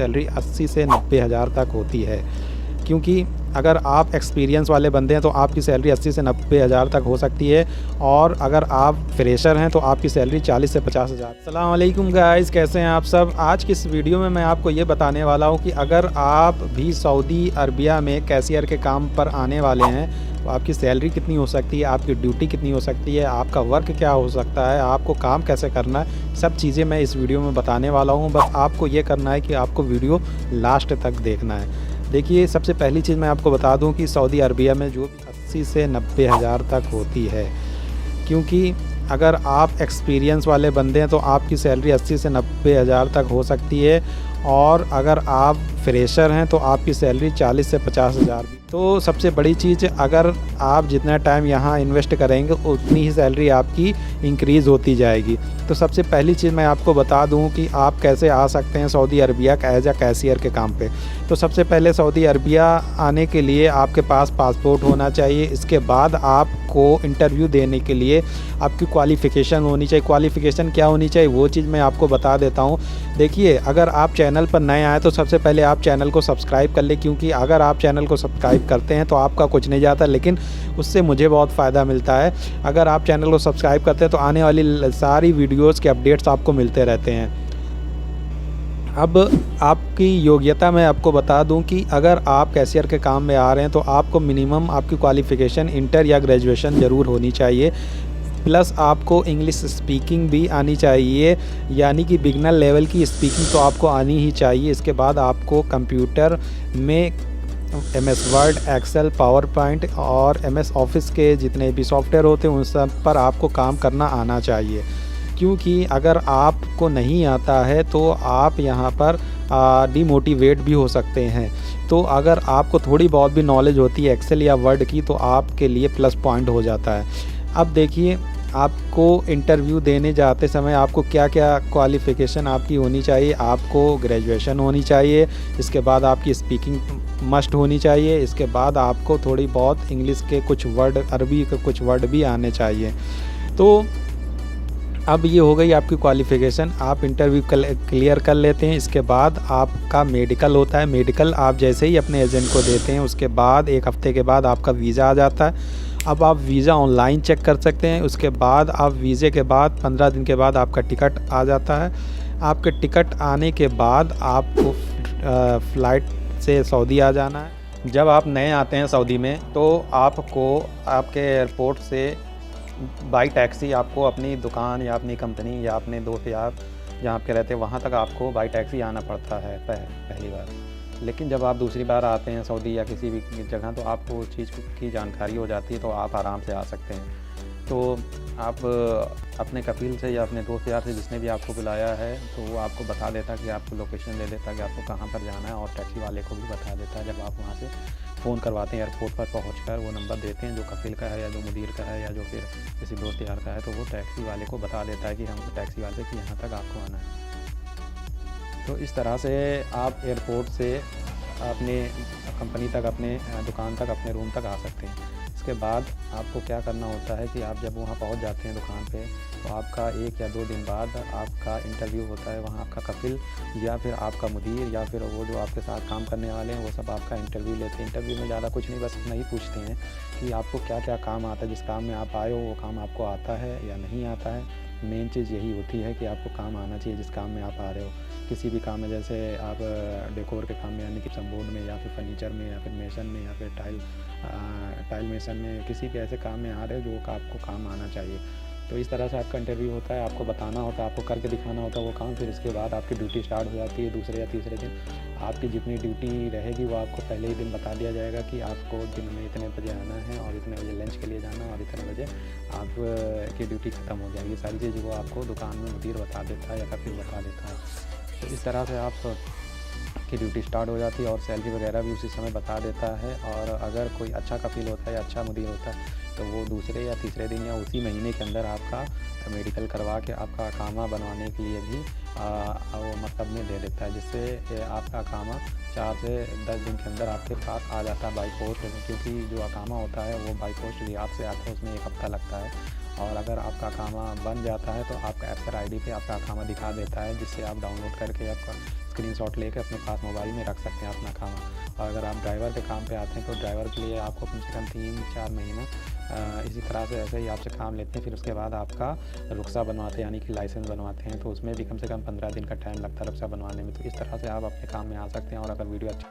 Salary 80 से 90 हज़ार तक होती है। क्योंकि अगर आप एक्सपीरियंस वाले बंदे हैं तो आपकी सैलरी 80 से 90 हज़ार तक हो सकती है, और अगर आप फ्रेशर हैं तो आपकी सैलरी 40 से 50 हज़ार। अस्सलाम वालेकुम गाइस, कैसे हैं आप सब। आज की इस वीडियो में मैं आपको ये बताने वाला हूँ कि अगर आप भी सऊदी अरबिया में कैशियर के काम पर आने वाले हैं तो आपकी सैलरी कितनी हो सकती है, आपकी ड्यूटी कितनी हो सकती है, आपका वर्क क्या हो सकता है, आपको काम कैसे करना है, सब चीज़ें मैं इस वीडियो में बताने वाला हूँ। बस आपको ये करना है कि आपको वीडियो लास्ट तक देखना है। देखिए, सबसे पहली चीज़ मैं आपको बता दूं कि सऊदी अरबिया में जो 80 से 90 हज़ार तक होती है। क्योंकि अगर आप एक्सपीरियंस वाले बंदे हैं तो आपकी सैलरी 80 से 90 हज़ार तक हो सकती है, और अगर आप फ्रेशर हैं तो आपकी सैलरी 40 से 50 हज़ार भी। तो सबसे बड़ी चीज़, अगर आप जितना टाइम यहाँ इन्वेस्ट करेंगे उतनी ही सैलरी आपकी इंक्रीज़ होती जाएगी। तो सबसे पहली चीज़ मैं आपको बता दूं कि आप कैसे आ सकते हैं Saudi Arabia as a cashier के काम पे। तो सबसे पहले सऊदी अरबिया आने के लिए आपके पास पासपोर्ट होना चाहिए। इसके बाद आपको इंटरव्यू देने के लिए आपकी क्वालिफ़िकेशन होनी चाहिए। क्वालिफ़िकेशन क्या होनी चाहिए वो चीज़ मैं आपको बता देता हूँ। देखिए, अगर आप चैनल पर नए आए तो सबसे पहले आप चैनल को सब्सक्राइब कर लें, क्योंकि अगर आप चैनल को सब्सक्राइब करते हैं तो आपका कुछ नहीं जाता, लेकिन उससे मुझे बहुत फ़ायदा मिलता है। अगर आप चैनल को सब्सक्राइब करते हैं तो आने वाली सारी वीडियोज़ के अपडेट्स आपको मिलते रहते हैं। अब आपकी योग्यता मैं आपको बता दूं कि अगर आप कैशियर के काम में आ रहे हैं तो आपको मिनिमम आपकी क्वालिफ़िकेशन इंटर या ग्रेजुएशन ज़रूर होनी चाहिए, प्लस आपको इंग्लिश स्पीकिंग भी आनी चाहिए, यानी कि बिगनर लेवल की स्पीकिंग तो आपको आनी ही चाहिए। इसके बाद आपको कंप्यूटर में MS word, excel, power point और MS ऑफिस के जितने भी सॉफ्टवेयर होते हैं उन सब पर आपको काम करना आना चाहिए। क्योंकि अगर आपको नहीं आता है तो आप यहाँ पर डिमोटिवेट भी हो सकते हैं। तो अगर आपको थोड़ी बहुत भी नॉलेज होती है एक्सेल या वर्ड की तो आपके लिए प्लस पॉइंट हो जाता है। अब देखिए, आपको इंटरव्यू देने जाते समय आपको क्या क्या क्वालिफ़िकेशन आपकी होनी चाहिए। आपको ग्रेजुएशन होनी चाहिए, इसके बाद आपकी स्पीकिंग मस्ट होनी चाहिए, इसके बाद आपको थोड़ी बहुत इंग्लिश के कुछ वर्ड, अरबी के कुछ वर्ड भी आने चाहिए। तो अब ये हो गई आपकी क्वालिफ़िकेशन। आप इंटरव्यू क्लियर कर लेते हैं, इसके बाद आपका मेडिकल होता है। मेडिकल आप जैसे ही अपने एजेंट को देते हैं उसके बाद 1 हफ़्ते के बाद आपका वीज़ा आ जाता है। अब आप वीज़ा ऑनलाइन चेक कर सकते हैं। उसके बाद आप वीज़े के बाद 15 दिन के बाद आपका टिकट आ जाता है। आपके टिकट आने के बाद आपको फ़्लाइट से सऊदी आ जाना है। जब आप नए आते हैं सऊदी में तो आपको आपके एयरपोर्ट से बाई टैक्सी आपको अपनी दुकान या अपनी कंपनी या अपने दोस्त यार जहाँ पे रहते हैं वहाँ तक आपको बाई टैक्सी आना पड़ता है पहली बार। लेकिन जब आप दूसरी बार आते हैं सऊदी या किसी भी जगह तो आपको उस चीज़ की जानकारी हो जाती है, तो आप आराम से आ सकते हैं। तो आप अपने कफील से या अपने दोस्त यार से जिसने भी आपको बुलाया है तो वो आपको बता देता कि आपको लोकेशन दे देता कि आपको कहाँ पर जाना है, और टैक्सी वाले को भी बता देता है। जब आप वहाँ से फ़ोन करवाते हैं एयरपोर्ट पर पहुँचकर, वो नंबर देते हैं जो कफील का है या जो मुदीर का है या जो फिर किसी दोस्त यार का है, तो वो टैक्सी वाले को बता देता है कि हम टैक्सी वाले कि यहाँ तक आपको आना है। तो इस तरह से आप एयरपोर्ट से अपने कंपनी तक, अपने दुकान तक, अपने रूम तक आ सकते हैं। इसके बाद आपको क्या करना होता है कि आप जब वहाँ पहुँच जाते हैं दुकान पे तो आपका 1 या 2 दिन बाद आपका इंटरव्यू होता है। वहाँ आपका कफिल या फिर आपका मुदीर या फिर वो जो आपके साथ काम करने वाले हैं वो सब आपका इंटरव्यू लेते हैं। इंटरव्यू में ज़्यादा कुछ नहीं, बस इतना ही पूछते हैं कि आपको क्या क्या काम आता है, जिस काम में आप आए हो वो काम आपको आता है या नहीं आता है। मेन चीज़ यही होती है कि आपको काम आना चाहिए जिस काम में आप आ रहे हो। किसी भी काम में, जैसे आप डेकोर के काम में यानी कि जिप्सम बोर्ड में या फिर फर्नीचर में या फिर मेसन में या फिर टाइल मेसन में, किसी भी ऐसे काम में आ रहे हो जो आपको काम आना चाहिए। तो इस तरह से आपका इंटरव्यू होता है, आपको बताना होता है, आपको करके दिखाना होता है वो काम। फिर इसके बाद आपकी ड्यूटी स्टार्ट हो जाती है। दूसरे या तीसरे दिन आपकी जितनी ड्यूटी रहेगी वो आपको पहले ही दिन बता दिया जाएगा कि आपको दिन में इतने बजे आना है और इतने बजे लंच के लिए जाना और इतने बजे आपकी ड्यूटी ख़त्म हो जाएगी। सारी चीज़ वो आपको दुकान में मुदीर बता देता है या कफील बता देता है। तो इस तरह से आप की ड्यूटी स्टार्ट हो जाती है और सैलरी वगैरह भी उसी समय बता देता है। और अगर कोई अच्छा कफील होता है या अच्छा मुदीर होता है तो वो दूसरे या तीसरे दिन या उसी महीने के अंदर आपका मेडिकल करवा के आपका अकामा बनवाने के लिए भी वो मतलब में दे देता है, जिससे आपका अकामा 4 से 10 दिन के अंदर आपके पास आ जाता है बाई पोस्ट। क्योंकि जो अकामा होता है वो बाई पोस्ट रियाद से आता है, उसमें 1 हफ़्ता लगता है और अगर आपका अकामा बन जाता है तो आपका एप्सर आईडी पे आपका अकामा दिखा देता है, जिससे आप डाउनलोड करके आपका स्क्रीनशॉट लेके अपने पास मोबाइल में रख सकते हैं अपना अकामा। और अगर आप ड्राइवर के काम पे आते हैं तो ड्राइवर के लिए आपको कम से कम 3-4 महीना इसी तरह से ऐसे ही आपसे काम लेते हैं। फिर उसके बाद आपका रुख्सा बनवाते हैं, यानी कि लाइसेंस बनवाते हैं, तो उसमें भी कम से कम 15 दिन का टाइम लगता है रुख्सा बनवाने में। तो इस तरह से आप अपने काम में आ सकते हैं। और अगर वीडियो अच्छा